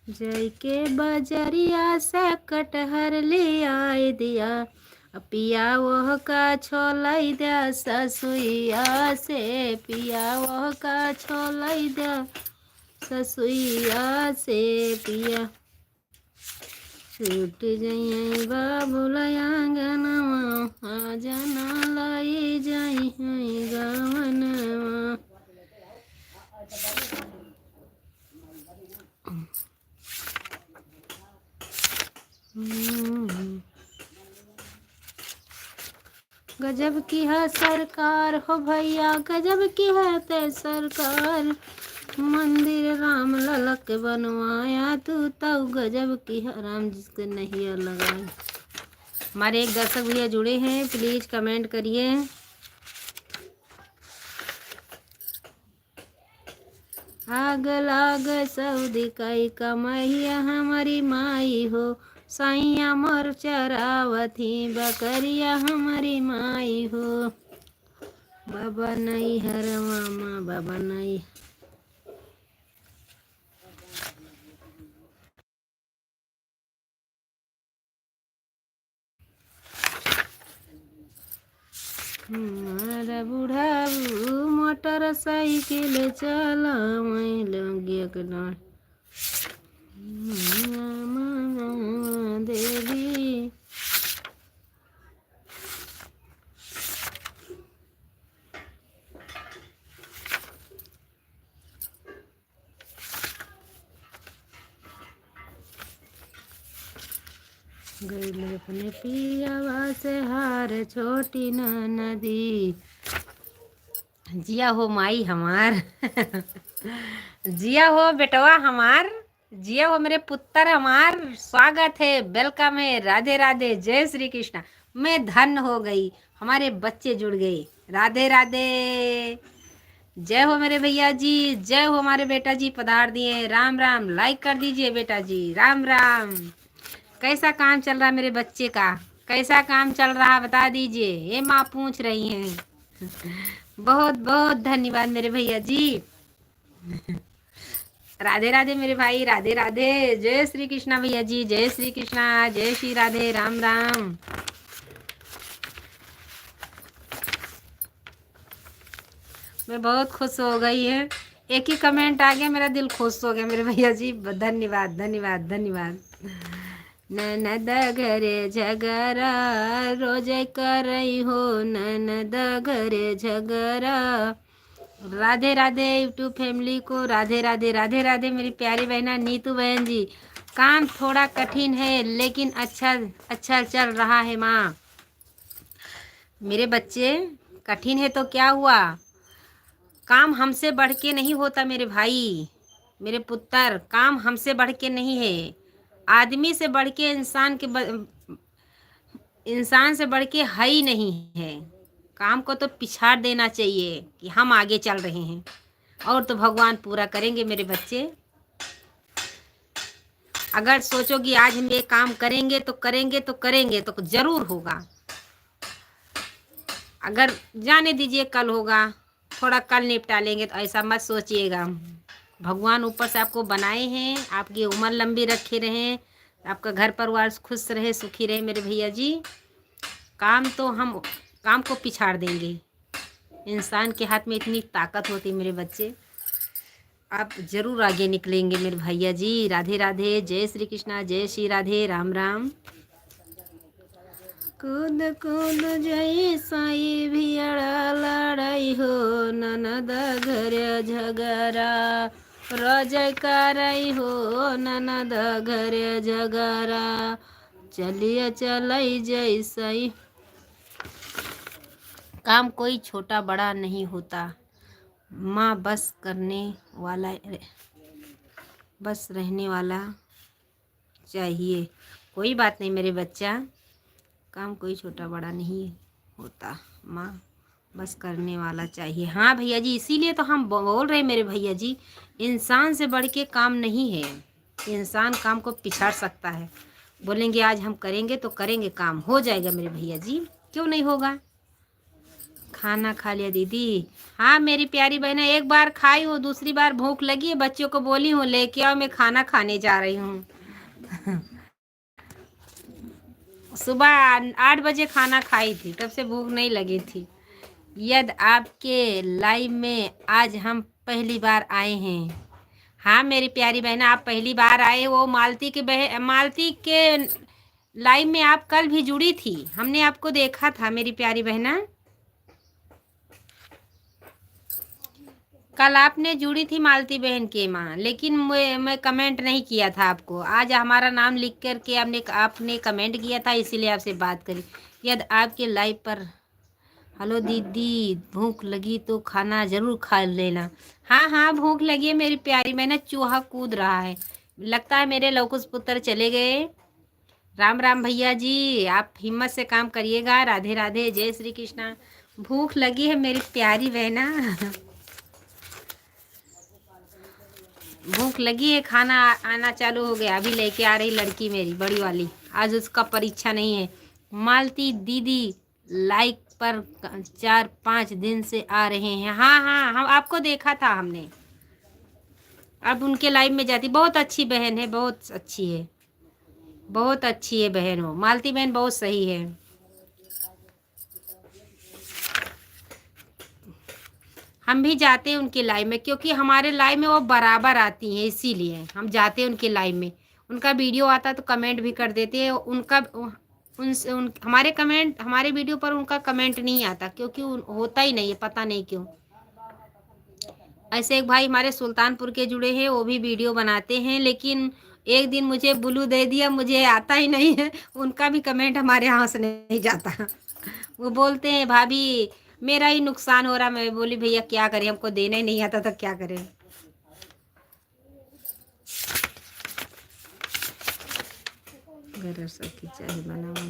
जय के बजरिया से कटहर ले आए दिया, पिया वह का छोलाई दिया ससुइया से, पिया वह का छोलाई दिया ससुइया से पिया। छूट जाइए बाबूला आंगनवा, आ जाना लाई जाई गावनवा। गजब की है सरकार हो भैया, गजब की है ते सरकार। मंदिर राम ललक बनवाया तू तो गजब की है। राम जिसके नहीं लगाए। हमारे एक दर्शक भैया जुड़े हैं, प्लीज कमेंट करिए। आग लाग सऊदी कई कमैया हमारी माई हो, सैया मोर चरावथी बकरिया हमारी माई हो। बाबा नहीं हर मामा, बाबा नहीं। हमारा बूढ़ा मोटरसाइकिल चला मैं लगी देवी। गैल अपने पियावा से हार छोटी नदी। जिया हो माई हमार जिया हो बेटवा हमार, जिया हो मेरे पुत्र हमार। स्वागत है, वेलकम है, राधे राधे, जय श्री कृष्णा। मैं धन्य हो गई, हमारे बच्चे जुड़ गए। राधे राधे, जय हो मेरे भैया जी, जय हो हमारे बेटा जी पधार दिए। राम राम, लाइक कर दीजिए बेटा जी, राम राम। कैसा काम चल रहा है मेरे बच्चे का, कैसा काम चल रहा है बता दीजिए। ये माँ पूछ रही हैं। बहुत बहुत धन्यवाद मेरे भैया जी। राधे राधे मेरे भाई, राधे राधे, जय श्री कृष्णा भैया जी, जय श्री कृष्णा, जय श्री राधे, राम राम। मैं बहुत खुश हो गई है, एक ही कमेंट आ गया, मेरा दिल खुश हो गया मेरे भैया जी। धन्यवाद धन्यवाद धन्यवाद। ननद घरे झगड़ा रोज करई हो, ननद घरे झगड़ा राधे राधे यूट्यूब फैमिली को, राधे राधे राधे राधे मेरी प्यारी बहना नीतू बहन जी। काम थोड़ा कठिन है लेकिन अच्छा अच्छा चल रहा है माँ। मेरे बच्चे, कठिन है तो क्या हुआ, काम हमसे बढ़ के नहीं होता मेरे भाई, मेरे पुत्र। काम हमसे बढ़ के नहीं है, आदमी से बढ़ के इंसान से बढ़ के है ही नहीं है। काम को तो पिछाड़ देना चाहिए कि हम आगे चल रहे हैं, और तो भगवान पूरा करेंगे मेरे बच्चे। अगर सोचोगे आज हम ये काम करेंगे तो करेंगे तो करेंगे तो ज़रूर होगा। अगर जाने दीजिए कल होगा, थोड़ा कल निपटा लेंगे, तो ऐसा मत सोचिएगा। भगवान ऊपर से आपको बनाए हैं, आपकी उम्र लंबी रखे रहें, आपका घर परिवार खुश रहे, सुखी रहे मेरे भैया जी। काम तो हम काम को पिछाड़ देंगे। इंसान के हाथ में इतनी ताकत होती मेरे बच्चे, आप ज़रूर आगे निकलेंगे मेरे भैया जी। राधे राधे, जय श्री कृष्णा, जय श्री राधे, राम राम। कूद कूद जय साई भिड़ा लड़ाई हो, ननद घर झगड़ा रजय कराई हो, ननद घर झगड़ा चलिए चलई जय साई। काम कोई छोटा बड़ा नहीं होता माँ, बस करने वाला, बस रहने वाला चाहिए। कोई बात नहीं मेरे बच्चा, काम कोई छोटा बड़ा नहीं होता माँ, बस करने वाला चाहिए। हाँ भैया जी, इसीलिए तो हम बोल रहे मेरे भैया जी, इंसान से बढ़ के काम नहीं है। इंसान काम को पिछाड़ सकता है, बोलेंगे आज हम करेंगे तो करेंगे, काम हो जाएगा मेरे भैया जी, क्यों नहीं होगा। खाना खा लिया दीदी? हाँ मेरी प्यारी बहना, एक बार खाई हूँ, दूसरी बार भूख लगी है, बच्चों को बोली हूँ लेके आओ, मैं खाना खाने जा रही हूँ। सुबह 8 बजे खाना खाई थी, तब से भूख नहीं लगी थी। यदि आपके लाइव में आज हम पहली बार आए हैं। हाँ मेरी प्यारी बहना, आप पहली बार आए। वो मालती के लाइव में आप कल भी जुड़ी थी, हमने आपको देखा था मेरी प्यारी बहना। कल आपने जुड़ी थी मालती बहन के माँ, लेकिन मैं कमेंट नहीं किया था आपको। आज हमारा नाम लिख कर के आपने कमेंट किया था, इसीलिए आपसे बात करी। यदि आपके लाइव पर, हेलो दीदी, भूख लगी तो खाना ज़रूर खा लेना। हाँ हाँ भूख लगी है मेरी प्यारी, मैंने चूहा कूद रहा है, लगता है मेरे लवकुश पुत्र चले गए। राम राम भैया जी, आप हिम्मत से काम करिएगा। राधे राधे, जय श्री कृष्णा। भूख लगी है मेरी प्यारी बहना, भूख लगी है, खाना आना चालू हो गया, अभी लेके आ रही लड़की मेरी बड़ी वाली, आज उसका परीक्षा नहीं है। मालती दीदी लाइक पर 4-5 दिन से आ रहे हैं। हाँ हाँ, हम आपको देखा था हमने, अब उनके लाइव में जाती। बहुत अच्छी बहन है, बहुत अच्छी है, बहुत अच्छी है बहन, हो मालती बहन बहुत सही है। हम भी जाते हैं उनके लाइव में, क्योंकि हमारे लाइव में वो बराबर आती हैं, इसीलिए हम जाते हैं उनके लाइव में। उनका वीडियो आता तो कमेंट भी कर देते हैं। हमारे कमेंट, हमारे वीडियो पर उनका कमेंट नहीं आता, क्योंकि होता ही नहीं है, पता नहीं क्यों। ऐसे एक भाई हमारे सुल्तानपुर के जुड़े हैं, वो भी वीडियो बनाते हैं, लेकिन एक दिन मुझे ब्लू दे दिया, मुझे आता ही नहीं है, उनका भी कमेंट हमारे यहाँ से नहीं जाता। वो बोलते हैं भाभी मेरा ही नुकसान हो रहा। मैं बोली भैया क्या करें, हमको देना ही नहीं आता तो क्या करें। घर सखी चाहे बनावा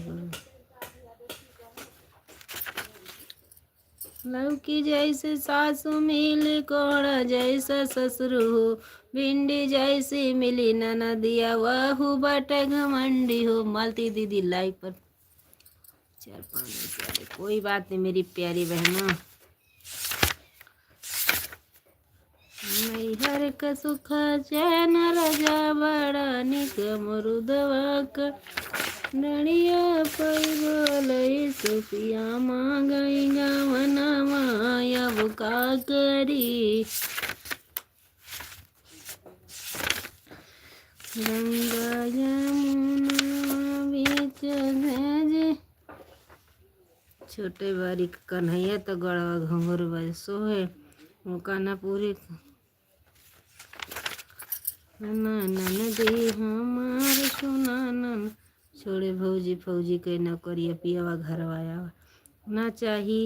लौकी जैसे सासू मिली, कोड़ा जैसा ससुर हो, भिंडी जैसी मिली ननदिया, वहू बट घमंडी हो। मालती दीदी लाइव पर 4-5 दिन। कोई बात नहीं मेरी प्यारी बहनों, मैहर का सुख चैन रजा बड़ा निक, मरुदवा का डणिया पैबलई, सुपिया मांगई गवना माया का करी। गंगा यमुना बीच भेजे, छोटे बारीक कन्हैया तो गड़वा घुंघरू बसो है। काना पूरे नदी हमार सुनानन छोड़े भौजी फौजी के नौकरिया पियावा घर आया ना चाही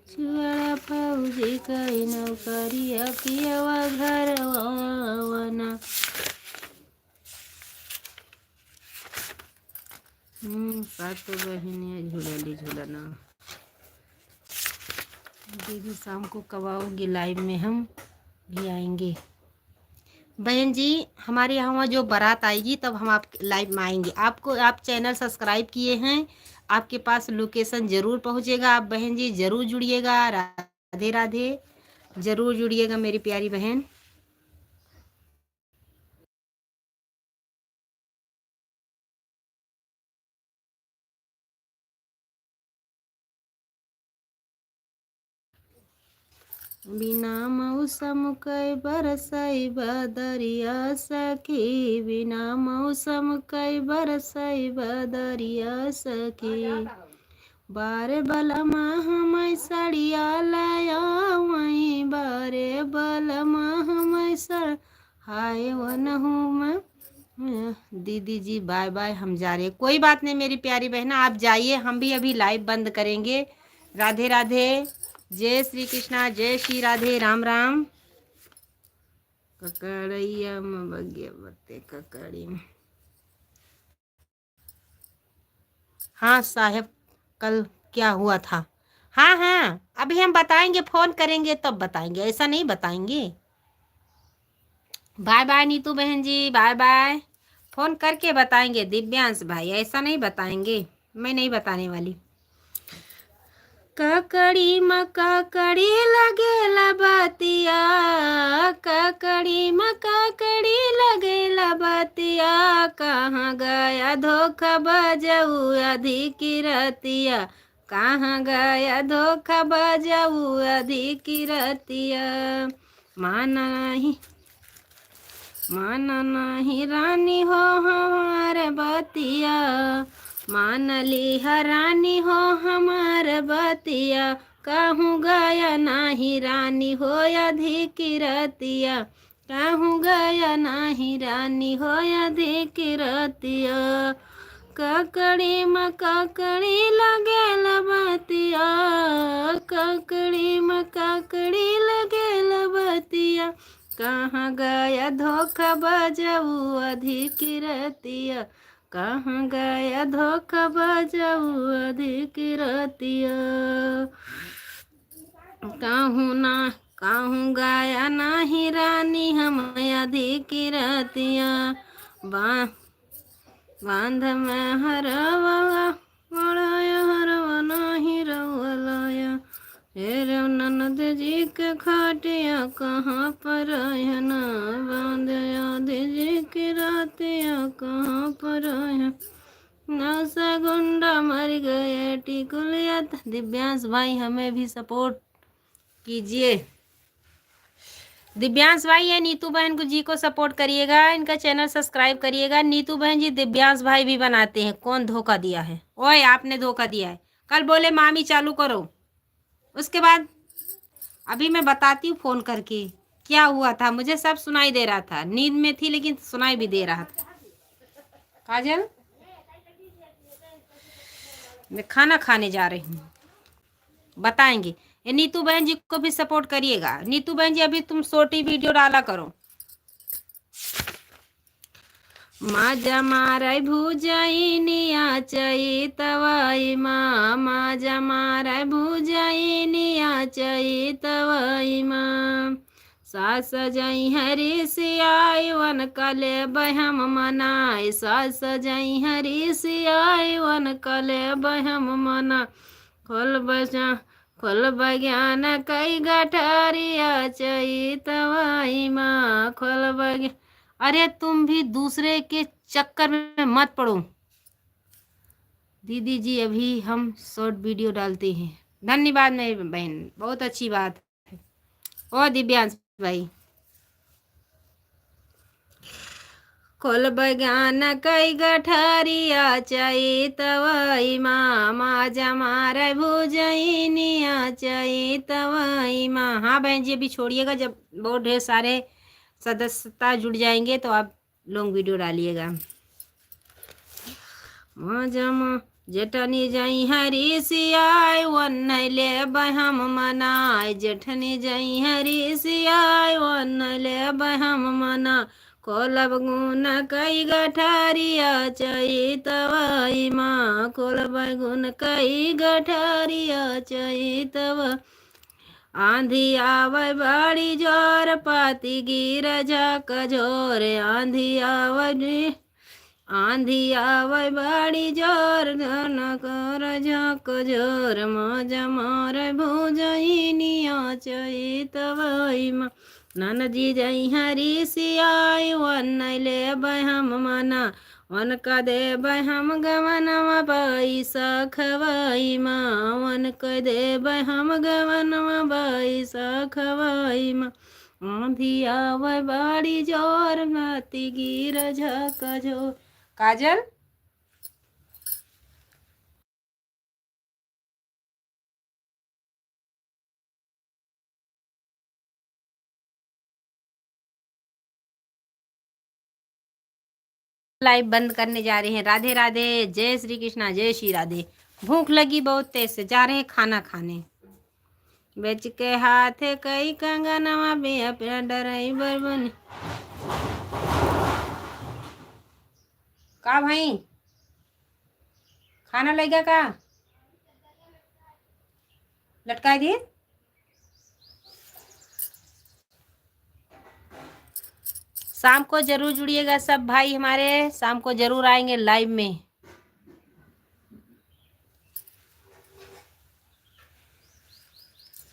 छुआरा फौजी के नौकरिया पियावा घर आना। सातों बहनियाँ झूलली झूलना। दीदी शाम को कब आओगे लाइव में, हम भी आएंगे। बहन जी हमारे यहाँ जो बारात आएगी तब हम आप लाइव में आएंगे। आपको आप चैनल सब्सक्राइब किए हैं, आपके पास लोकेशन ज़रूर पहुँचेगा। आप बहन जी ज़रूर जुड़िएगा। राधे राधे, ज़रूर जुड़िएगा मेरी प्यारी बहन। बिना मौसम कई बरसई बदरिया सखी, बिना मौसम कई बरसई बदरिया सखी। बारे बलमा हम सड़िया लाया वहीं, बारे बलमा हम सड़ हाय वनहू मैं। दीदी जी बाय बाय, हम जा रहे। कोई बात नहीं मेरी प्यारी बहना, आप जाइए, हम भी अभी लाइव बंद करेंगे। राधे राधे, जय श्री कृष्णा, जय श्री राधे, राम राम। ककड़ैया में बगे बते ककड़ी में। हाँ साहब कल क्या हुआ था? हाँ हाँ अभी हम बताएंगे, फोन करेंगे तब बताएंगे, ऐसा नहीं बताएंगे। बाय बाय नीतू बहन जी, बाय बाय। फोन करके बताएंगे दिव्यांश भाई, ऐसा नहीं बताएंगे, मैं नहीं बताने वाली। ककड़ी म ककड़ी लगेला बतिया, ककड़ी म ककड़ी लगेला बतिया। कहाँ गया धोखा बजाऊ अधिक रतिया, कहाँ गया धोखा बजाऊ अधिक रतिया। माना नहीं रानी हो हमारे बतिया, मान ली रानी हो हमार बतिया। कहूँ गया नाही रानी हो अधिक रतिया, कहूँ गया नाही रानी हो अधिक रतिया। ककड़ी म ककड़ी लगेल बतिया, ककड़ी म ककड़ी लगेल बतिया। कहाँ गया धोखा बजाऊ अधिक रतिया, कहाँ गया धोखा बजाऊ अधिक रतिया। कहूँ गया नाही रानी हम अधिक रतिया। बांध में हरवा हरवा नाही रवलाया। हेरे ननद जी के खाटिया कहाँ पर है ना, बांध याद जी की रातिया कहाँ पर है। नौसा गुंडा मर गए टिकुलिया। दिव्यांश भाई हमें भी सपोर्ट कीजिए। दिव्यांश भाई या नीतू बहन को जी को सपोर्ट करिएगा, इनका चैनल सब्सक्राइब करिएगा। नीतू बहन जी दिव्यांश भाई भी बनाते हैं। कौन धोखा दिया है? ओए आपने धोखा दिया है। कल बोले मामी चालू करो, उसके बाद अभी मैं बताती हूँ फोन करके क्या हुआ था। मुझे सब सुनाई दे रहा था, नींद में थी लेकिन सुनाई भी दे रहा था। काजल मैं खाना खाने जा रही हूँ, बताएंगे। ये नीतू बहन जी को भी सपोर्ट करिएगा। नीतू बहन जी अभी तुम छोटी वीडियो डाला करो। माजा माराय भुजाई निया चई तवाई माँ, माजा माराय भुजाई निया चई तवाई माँ। सास जई हरी सियाई वन कले बहम मनाई, सास जई हरी सियाई वन कले बहम मना। खोल बज्ञान कई गठरिया चई तवाई माँ, खोल बज्ञान। अरे तुम भी दूसरे के चक्कर में मत पड़ो दीदी जी, अभी हम शॉर्ट वीडियो डालते हैं। धन्यवाद मेरी बहन, बहुत अच्छी बात है। और दिव्यांश भाई खोल बगान कई गठारिया चैतवई माँ माजा मारे भुजैनिया चैतवई माँ। हाँ बहन जी अभी छोड़िएगा, जब बहुत ढेर सारे सदस्यता जुड़ जाएंगे तो आप लॉन्ग वीडियो डालिएगा। मजम जेठनी जई हरी सियाय वन ले बहम मनाय, जेठनी जई हरी सियाय वन ले बहम मना। कोलब गुन कई गठारिया चैतवई माँ कोलब गुन कई गठारिया चैतव। आंधी आवे बड़ी जोर पाती गिर झक झोर, आंधी आवे आंधी आवे बड़ी जोर धन कर झक झोर। मजा मार भुजैनिया चैतवई माँ ननजी जई हरी सियाई वन ले बहम मना। वन का दे बहम गवनवा पैसा खवई माँ, वन का दे बहम गवनवा पैसा खवई माँ। आंधी आवे बड़ी जोर माती गिर झक झोर। काजल लाइव बंद करने जा रहे हैं। राधे राधे, जय श्री कृष्णा, जय श्री राधे। भूख लगी बहुत तेज से, जा रहे हैं खाना खाने। बेच के हाथ कई कंगनवा भी अपना ड्राइवर बन। का भाई खाना लगेगा का लटका दिए। शाम को जरूर जुड़िएगा सब भाई हमारे, शाम को जरूर आएंगे लाइव में।